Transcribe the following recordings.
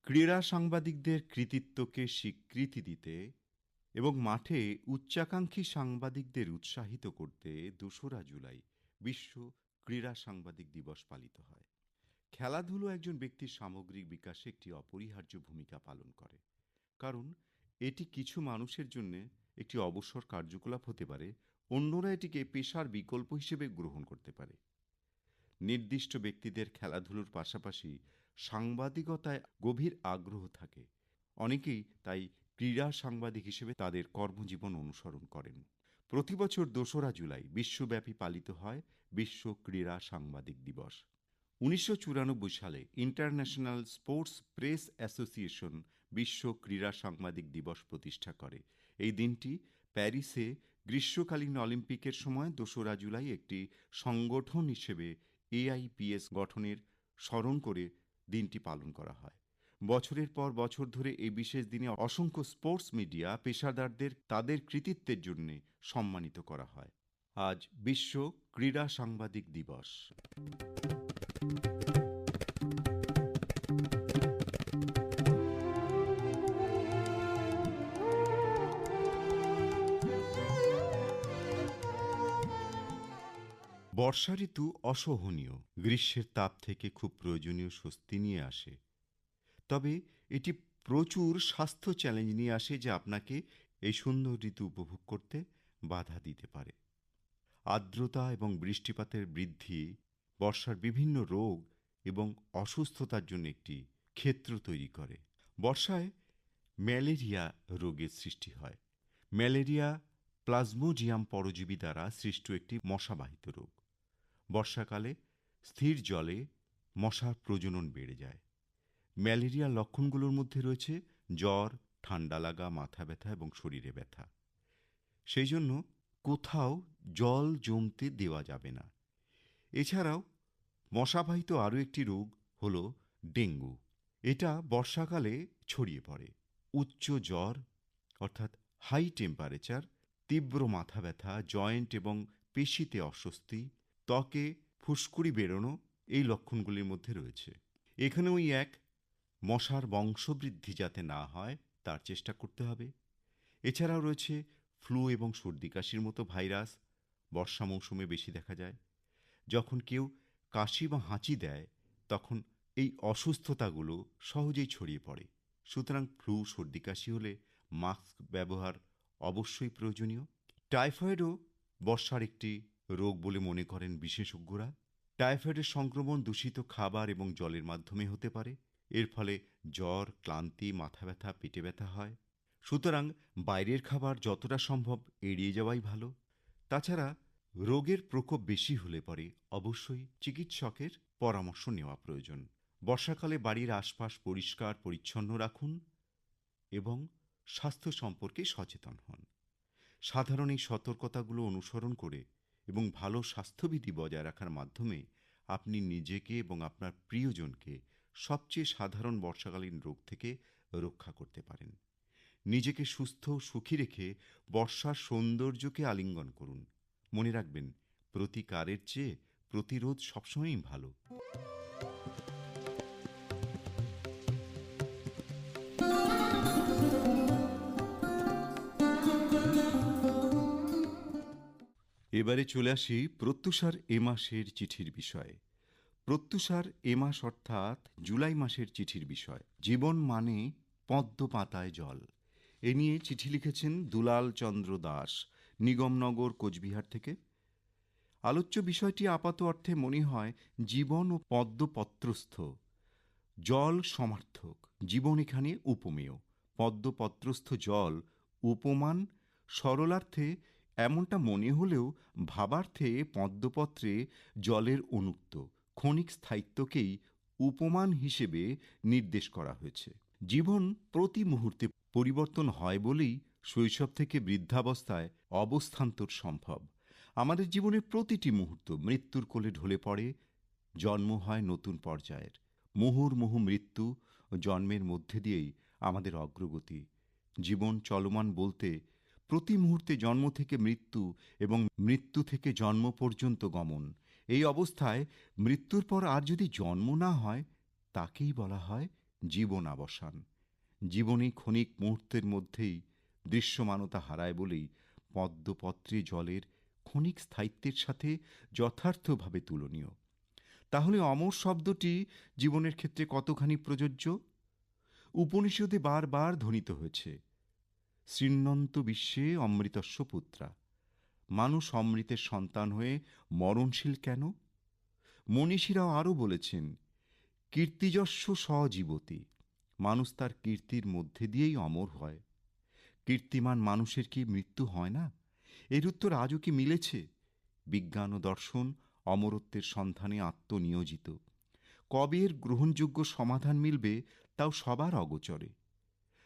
ক্রীড়া সাংবাদিকদের কৃতিত্বকে স্বীকৃতি দিতে এবং মাঠে উচ্চাকাঙ্ক্ষী সাংবাদিকদের উৎসাহিত করতে ২রা জুলাই বিশ্ব ক্রীড়া সাংবাদিক দিবস পালিত হয়। খেলাধুলো একজন ব্যক্তির সামগ্রিক বিকাশে একটি অপরিহার্য ভূমিকা পালন করে, কারণ এটি কিছু মানুষের জন্য একটি অবসর কার্যকলাপ হতে পারে, অন্যরা এটিকে পেশার বিকল্প হিসেবে গ্রহণ করতে পারে। নির্দিষ্ট ব্যক্তিদের খেলাধুলোর পাশাপাশি সাংবাদিকতায় গভীর আগ্রহ থাকে, অনেকেই তাই ক্রীড়া সাংবাদিক হিসেবে তাদের কর্মজীবন অনুসরণ করেন। প্রতি বছর ২রা জুলাই বিশ্বব্যাপী পালিত হয় বিশ্ব ক্রীড়া সাংবাদিক দিবস। ১৯৯৪ সালে ইন্টারন্যাশনাল স্পোর্টস প্রেস অ্যাসোসিয়েশন বিশ্ব ক্রীড়া সাংবাদিক দিবস প্রতিষ্ঠা করে। এই দিনটি প্যারিসে গ্রীষ্মকালীন অলিম্পিকের সময় ২রা জুলাই একটি সংগঠন হিসেবে এআইপিএস গঠনের স্মরণ করে দিনটি পালন করা হয়। বছরের পর বছর ধরে এই বিশেষ দিনে অসংখ্য স্পোর্টস মিডিয়া পেশাদারদের তাদের কৃতিত্বের জন্য সম্মানিত করা হয়। আজ বিশ্ব ক্রীড়া সাংবাদিক দিবস। বর্ষা ঋতু অসহনীয়, গ্রীষ্মের তাপ থেকে খুব প্রয়োজনীয় স্বস্তি নিয়ে আসে। তবে এটি প্রচুর স্বাস্থ্য চ্যালেঞ্জ নিয়ে আসে, যা আপনাকে এই সুন্দর ঋতু উপভোগ করতে বাধা দিতে পারে। আর্দ্রতা এবং বৃষ্টিপাতের বৃদ্ধি বর্ষার বিভিন্ন রোগ এবং অসুস্থতার জন্য একটি ক্ষেত্র তৈরি করে। বর্ষায় ম্যালেরিয়া রোগের সৃষ্টি হয়। ম্যালেরিয়া প্লাজমোডিয়াম পরজীবী দ্বারা সৃষ্ট একটি মশাবাহিত রোগ। বর্ষাকালে স্থির জলে মশার প্রজনন বেড়ে যায়। ম্যালেরিয়ার লক্ষণগুলোর মধ্যে রয়েছে জ্বর, ঠান্ডা লাগা, মাথা ব্যথা এবং শরীরে ব্যথা। সেই জন্য কোথাও জল জমতে দেওয়া যাবে না। এছাড়াও মশাবাহিত আরও একটি রোগ হল ডেঙ্গু। এটা বর্ষাকালে ছড়িয়ে পড়ে। উচ্চ জ্বর অর্থাৎ হাই টেম্পারেচার, তীব্র মাথা ব্যথা, জয়েন্ট এবং পেশিতে অস্বস্তি, ত্বকে ফুসকুড়ি বেরোনো এই লক্ষণগুলির মধ্যে রয়েছে। এখানে ওই এক মশার বংশবৃদ্ধি যাতে না হয় তার চেষ্টা করতে হবে। এছাড়াও রয়েছে ফ্লু এবং সর্দি কাশির মতো ভাইরাস, বর্ষা মৌসুমে বেশি দেখা যায়। যখন কেউ কাশি বা হাঁচি দেয় তখন এই অসুস্থতাগুলো সহজেই ছড়িয়ে পড়ে। সুতরাং ফ্লু সর্দি কাশি হলে মাস্ক ব্যবহার অবশ্যই প্রয়োজনীয়। টাইফয়েডও বর্ষার একটি রোগ বলে মনে করেন বিশেষজ্ঞরা। টাইফয়েডের সংক্রমণ দূষিত খাবার এবং জলের মাধ্যমে হতে পারে। এর ফলে জ্বর, ক্লান্তি, মাথা ব্যথা, পেটে ব্যথা হয়। সুতরাং বাইরের খাবার যতটা সম্ভব এড়িয়ে যাওয়াই ভালো। তাছাড়া রোগের প্রকোপ বেশি হলে পরে অবশ্যই চিকিৎসকের পরামর্শ নেওয়া প্রয়োজন। বর্ষাকালে বাড়ির আশপাশ পরিষ্কার পরিচ্ছন্ন রাখুন এবং স্বাস্থ্য সম্পর্কে সচেতন হন। সাধারণ এই সতর্কতাগুলো অনুসরণ করে এবং ভালো স্বাস্থ্যবিধি বজায় রাখার মাধ্যমে আপনি নিজেকে এবং আপনার প্রিয়জনকে সবচেয়ে সাধারণ বর্ষাকালীন রোগ থেকে রক্ষা করতে পারেন। নিজেকে সুস্থ ও সুখী রেখে বর্ষার সৌন্দর্যকে আলিঙ্গন করুন। মনে রাখবেন, প্রতিকারের চেয়ে প্রতিরোধ সবসময়ই ভালো। এবারে চলে আসি প্রত্যুষার এ মাসের চিঠির বিষয়ে। প্রত্যুষার এ মাস অর্থাৎ জুলাই মাসের চিঠির বিষয়। জীবন মানে পদ্ম পাতায় জল। এ নিয়ে চিঠি লিখেছেন দুলাল চন্দ্র দাস, নিগমনগর, কোচবিহার থেকে। আলোচ্য বিষয়টি আপাত অর্থে মনে হয় জীবন ও পদ্মপত্রস্থ। জল সমার্থক, জীবন এখানে উপমেয়। পদ্মপত্রস্থ জল উপমান। সরলার্থে এমনটা মনে হলেও ভাবার্থে পদ্মপত্রে জলের অনুক্ত ক্ষণিক স্থায়িত্বকেই উপমান হিসেবে নির্দেশ করা হয়েছে। জীবন প্রতি মুহূর্তে পরিবর্তন হয় বলেই শৈশব থেকে বৃদ্ধাবস্থায় অবস্থান্তর সম্ভব। আমাদের জীবনের প্রতিটি মুহূর্ত মৃত্যুর কোলে ঢলে পড়ে। জন্ম হয় নতুন পর্যায়ের। মুহুর্মুহু মৃত্যু ও জন্মের মধ্যে দিয়েই আমাদের অগ্রগতি। জীবন চলমান বলতে প্রতি মুহূর্তে জন্ম থেকে মৃত্যু এবং মৃত্যু থেকে জন্ম পর্যন্ত গমন। এই অবস্থায় মৃত্যুর পর আর যদি জন্ম না হয় তাকেই বলা হয় জীবনাবসান। জীবনী ক্ষণিক মুহূর্তের মধ্যেই দৃশ্যমানতা হারায় বলেই পদ্মপত্রে জলের ক্ষণিক স্থায়িত্বের সাথে যথার্থভাবে তুলনীয়। তাহলে অমর শব্দটি জীবনের ক্ষেত্রে কতখানি প্রযোজ্য? উপনিষদে বারবার ধ্বনিত হয়েছে, শৃণ্বন্ত বিশ্বে অমৃতস্য পুত্রা। মানুষ অমৃতের সন্তান হয়ে মরণশীল কেন? মনীষীরাও আরও বলেছেন, কীর্তিযস্য সজীবতি। মানুষ তার কীর্তির মধ্যে দিয়েই অমর হয়। কীর্তিমান মানুষের কি মৃত্যু হয় না? এর উত্তর আজও কি মিলেছে? বিজ্ঞান ও দর্শন অমরত্বের সন্ধানে আত্মনিয়োজিত। কবে এর গ্রহণযোগ্য সমাধান মিলবে তাও সবার অগোচরে।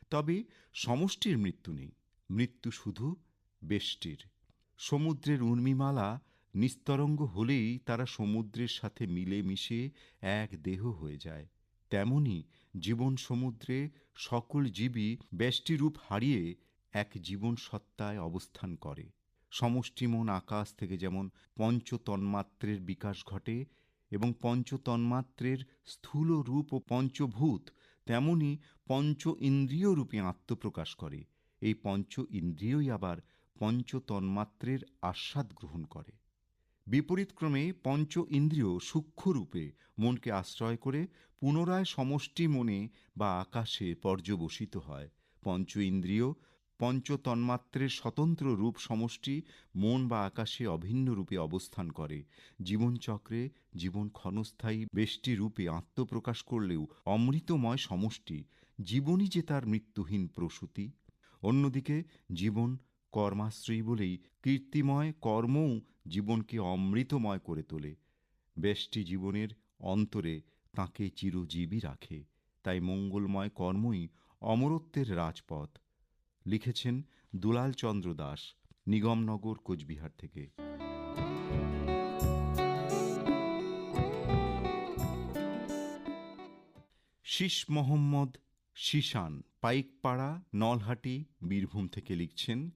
তবে সমষ্টির মৃত্যু নেই, মৃত্যু শুধু ব্যষ্টির। সমুদ্রের উর্মিমালা নিস্তরঙ্গ হলেই তারা সমুদ্রের সাথে মিলে মিশে এক দেহ হয়ে যায়। তেমনি জীবন সমুদ্রে সকল জীবই ব্যষ্টিরূপ হারিয়ে এক জীবন সত্তায় অবস্থান করে। সমষ্টিমন আকাশ থেকে যেমন পঞ্চতন্মাত্রের বিকাশ ঘটে এবং পঞ্চতন্মাত্রের স্থূল রূপ ও পঞ্চভূত তেমনি পঞ্চ ইন্দ্রিয় রূপে আত্মপ্রকাশ করে। এই পঞ্চ ইন্দ্রিয়ই আবার পঞ্চতন্মাত্রের আস্বাদ গ্রহণ করে। বিপরীতক্রমে পঞ্চ ইন্দ্রিয় সূক্ষ্মরূপে মনকে আশ্রয় করে পুনরায় সমষ্টি মনে বা আকাশে পর্যবসিত হয়। পঞ্চ ইন্দ্রিয় পঞ্চতন্মাত্রের স্বতন্ত্র রূপ সমষ্টি মন বা আকাশে অভিন্ন রূপে অবস্থান করে। জীবনচক্রে জীবন ক্ষণস্থায়ী বেষ্টি রূপে আত্মপ্রকাশ করলেও অমৃতময় সমষ্টি জীবনই যে তার মৃত্যুহীন প্রসূতি। অন্যদিকে জীবন কর্মাশ্রয়ী বলেই কীর্তিময় কর্মও জীবনকে অমৃতময় করে তোলে। ব্যষ্টি জীবনের অন্তরে তাঁকে চিরজীবী রাখে। তাই মঙ্গলময় কর্মই অমরত্বের রাজপথ। লিখেছেন দুলাল চন্দ্র দাস, নিগমনগর, কোচবিহার থেকে। শীষ মোহাম্মদ শিশান, পাইকপাড়া, নলহাটি, বীরভূম থেকে লিখছেন,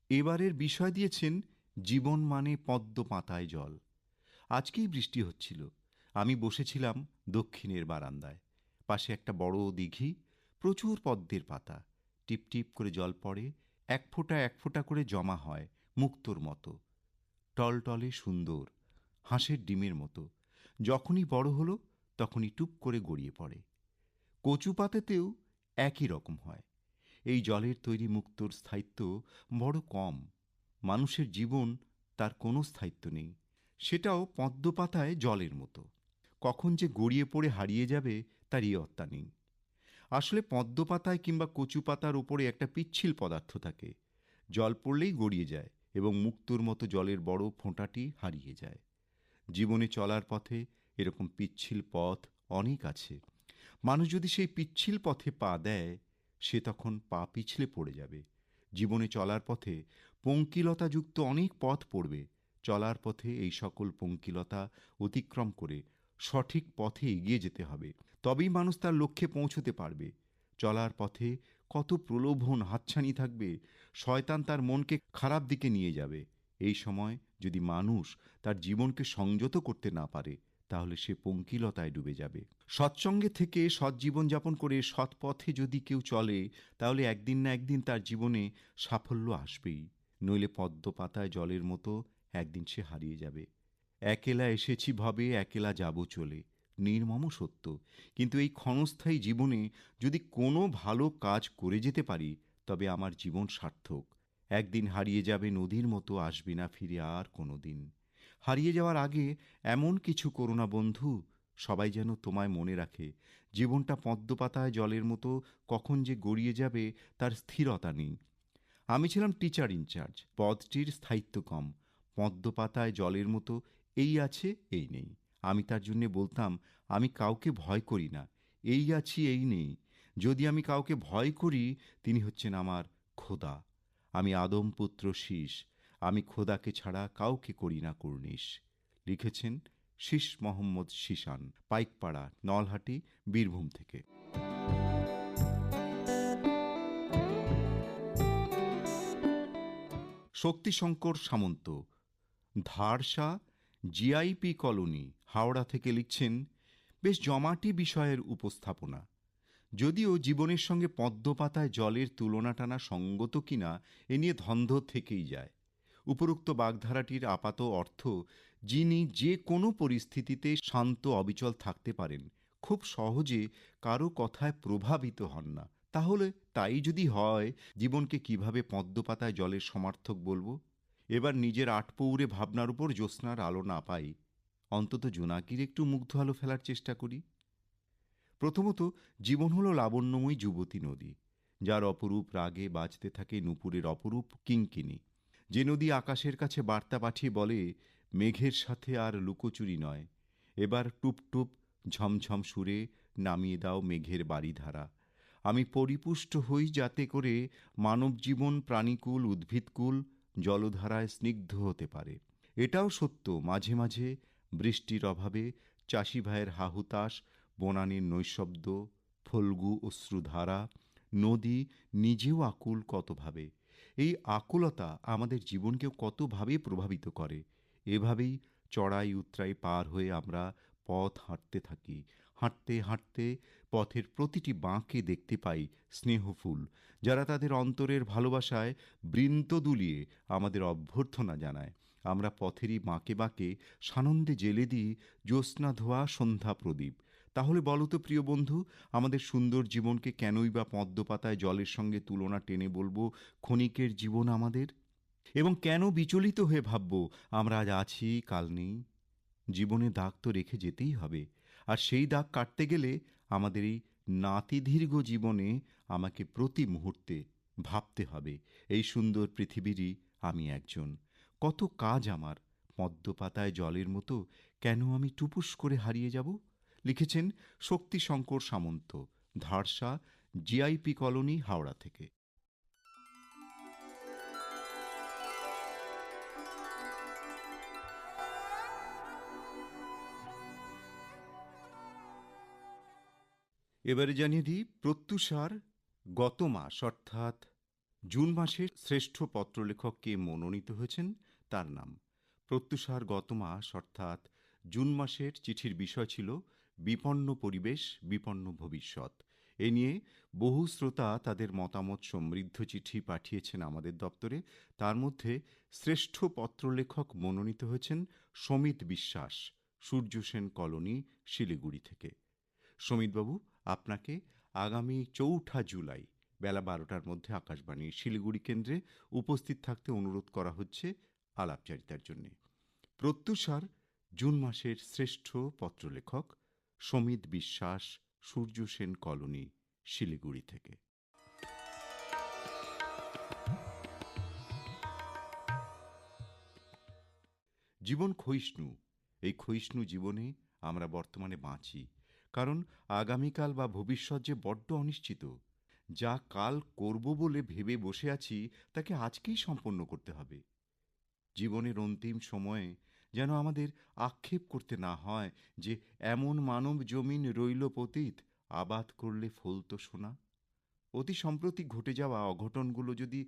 এবারের বিষয় দিয়েছেন জীবন মানে পদ্ম পাতায় জল। আজকেই বৃষ্টি হচ্ছিল। আমি বসেছিলাম দক্ষিণের বারান্দায়। পাশে একটা বড় দিঘি, প্রচুর পদ্মের পাতা। টিপ টিপ করে জল পড়ে, এক ফোঁটা এক ফোঁটা করে জমা হয় মুক্তোর মতো। টলটলে সুন্দর, হাঁসের ডিমের মতো। যখনই বড় হলো তখনই টুপ করে গড়িয়ে পড়ে। কচু পাতাতেও একই রকম হয়। এই জলের তৈরি মুক্তোর স্থায়িত্ব বড় কম। মানুষের জীবন তার কোনো স্থায়িত্ব নেই, সেটাও পদ্মপাতায় জলের মতো। কখন যে গড়িয়ে পড়ে হারিয়ে যাবে তার ইয়ত্তা নেই। আসলে পদ্মপাতায় কিংবা কচু পাতার উপরে একটা পিচ্ছিল পদার্থ থাকে। জল পড়লেই গড়িয়ে যায় এবং মুক্তোর মতো জলের বড় ফোঁটাটি হারিয়ে যায়। জীবনে চলার পথে এরকম পিচ্ছিল পথ অনেক আছে। মানুষ যদি সেই পিচ্ছিল পথে পা দেয়, সে তখন পা পিছলে পড়ে যাবে। জীবনে চলার পথে পঙ্কিলতাযুক্ত অনেক পথ পড়বে। চলার পথে এই সকল পঙ্কিলতা অতিক্রম করে সঠিক পথে এগিয়ে যেতে হবে, তবেই মানুষ তার লক্ষ্যে পৌঁছতে পারবে। চলার পথে কত প্রলোভন হাতছানি থাকবে, শয়তান তার মনকে খারাপ দিকে নিয়ে যাবে। এই সময় যদি মানুষ তার জীবনকে সংযত করতে না পারে, তাহলে সে পঙ্কিলতায় ডুবে যাবে। সৎসঙ্গে থেকে সৎ জীবনযাপন করে সৎ পথে যদি কেউ চলে, তাহলে একদিন না একদিন তার জীবনে সাফল্য আসবেই। নইলে পদ্ম পাতায় জলের মতো একদিন সে হারিয়ে যাবে। একেলা এসেছি ভবে, একেলা যাব চলে, নির্মম সত্য। কিন্তু এই ক্ষণস্থায়ী জীবনে যদি কোনো ভালো কাজ করে যেতে পারি, তবে আমার জীবন সার্থক। একদিন হারিয়ে যাবে নদীর মতো, আসবে না ফিরে আর কোনো দিন। হারিয়ে যাওয়ার আগে এমন কিছু করো না বন্ধু, সবাই যেন তোমায় মনে রাখে। জীবনটা পদ্মপাতায় জলের মতো, কখন যে গড়িয়ে যাবে তার স্থিরতা নেই। আমি ছিলাম টিচার ইনচার্জ, পদটির স্থায়িত্ব কম। পদ্মপাতায় জলের মতো, এই আছে এই নেই। আমি তার জন্যে বলতাম, আমি কাউকে ভয় করি না, এই আছি এই নেই। যদি আমি কাউকে ভয় করি, তিনি হচ্ছেন আমার খোদা। আমি আদম পুত্র শীষ, আমি খোদাকে ছাড়া কাউকে করি না কুর্নিশ। লিখেছেন শীষ মোহাম্মদ শিশান, পাইকপাড়া, নলহাটি, বীরভূম থেকে। শক্তিশঙ্কর সামন্ত, ধারসা, জিআইপি কলোনি, হাওড়া থেকে লিখছেন, বেশ জমাটি বিষয়ের উপস্থাপনা। যদিও জীবনের সঙ্গে পদ্ম পাতায় জলের তুলনা টানা সঙ্গত কিনা এ নিয়ে ধন্ধ থেকেই যায়। উপরোক্ত বাগধারাটির আপাত অর্থ, যিনি যে কোনো পরিস্থিতিতে শান্ত অবিচল থাকতে পারেন, খুব সহজে কারো কথায় প্রভাবিত হন না। তাহলে তাই যদি হয়, জীবনকে কিভাবে পদ্ম পাতায় জলের সমার্থক বলবো? এবার নিজের আটপৌরে ভাবনার উপর জ্যোৎস্নার আলো না পাই, অন্তত জোনাকির একটু মুগ্ধ আলো ফেলার চেষ্টা করি। প্রথমত, জীবন হলো লাবণ্যময়ী যুবতী নদী, যার অপরূপ রাগে বাজতে থাকে নূপুরের অপরূপ কিঙ্কিণী। যে নদী আকাশের কাছে বার্তা পাঠিয়ে বলে, মেঘের সাথে আর লুকোচুরি নয়, এবার টুপ টুপ ঝমঝম সুরে নামিয়ে দাও মেঘের বাড়িধারা। আমি পরিপুষ্ট হই যাতে করে মানব জীবন প্রাণীকুল উদ্ভিদকুল জলধারায় স্নিগ্ধ হতে পারে। এটাও সত্য, মাঝে মাঝে বৃষ্টির অভাবে চাষি ভাইয়ের হাহুতাশ, বনানীর নৈশব্দ, ফল্গু অশ্রুধারা, নদী নিজেও আকুল কতভাবে। এই আকুলতা আমাদের জীবনকেও কতভাবে প্রভাবিত করে। এভাবেই চড়াই উতরাই পার হয়ে আমরা পথ হাঁটতে থাকি। হাঁটতে হাঁটতে পথের প্রতিটি বাঁকে দেখতে পাই স্নেহফুল, যারা তাদের অন্তরের ভালোবাসায় বৃন্ত দুলিয়ে আমাদের অভ্যর্থনা জানায়। আমরা পথেরই বাঁকে বাঁকে সানন্দে জেলে দিই জ্যোৎস্না ধোয়া সন্ধ্যা প্রদীপ। তাহলে বলো তো প্রিয় বন্ধু, আমাদের সুন্দর জীবনকে কেনই বা পদ্ম পাতায় জলের সঙ্গে তুলনা টেনে বলবো ক্ষণিকের জীবন আমাদের? এবং কেন বিচলিত হয়ে ভাববো আমরা আজ আছি কাল নেই? জীবনে দাগ তো রেখে যেতেই হবে, আর সেই দাগ কাটতে গেলে আমাদের এই নাতিদীর্ঘ জীবনে আমাকে প্রতি মুহূর্তে ভাবতে হবে, এই সুন্দর পৃথিবীরই আমি একজন। কত কাজ আমার, পদ্ম পাতায় জলের মতো কেন আমি টুপুস করে হারিয়ে যাব? লিখেছেন শক্তিশঙ্কর সামন্ত, ধারসা, জিআইপি কলোনি, হাওড়া থেকে। এবারে জানিয়ে দিই, প্রত্যুষার গত মাস অর্থাৎ জুন মাসের শ্রেষ্ঠ পত্রলেখক কে মনোনীত হয়েছেন তার নাম। প্রত্যুষার গত মাস অর্থাৎ জুন মাসের চিঠির বিষয় ছিল বিপন্ন পরিবেশ, বিপন্ন ভবিষ্যৎ। এ নিয়ে বহু শ্রোতা তাদের মতামত সমৃদ্ধ চিঠি পাঠিয়েছেন আমাদের দপ্তরে। তার মধ্যে শ্রেষ্ঠ পত্রলেখক মনোনীত হয়েছেন সমিত বিশ্বাস, সূর্যসেন কলোনি, শিলিগুড়ি থেকে। সমিতবাবু, আপনাকে আগামী ৪ঠা জুলাই বেলা ১২টার মধ্যে আকাশবাণী শিলিগুড়ি কেন্দ্রে উপস্থিত থাকতে অনুরোধ করা হচ্ছে আলাপচারিতার জন্যে। প্রত্যুষার জুন মাসের শ্রেষ্ঠ পত্রলেখক সমিত বিশ্বাস, সূর্যসেন কলোনি, শিলিগুড়ি থেকে। জীবন ক্ষয়িষ্ণু। এই ক্ষয়িষ্ণু জীবনে আমরা বর্তমানে বাঁচি, কারণ আগামীকাল বা ভবিষ্যৎ যে বড্ড অনিশ্চিত। যা কাল করব বলে ভেবে বসে আছি, তাকে আজকেই সম্পন্ন করতে হবে। জীবনের অন্তিম সময়ে যেন আমাদের আক্ষেপ করতে না হয় যে এমন মানব জমিন রইল পতিত, আবাদ করলে ফলতো সোনা। অতি সম্প্রতি ঘটে যাওয়া অঘটনগুলো যদি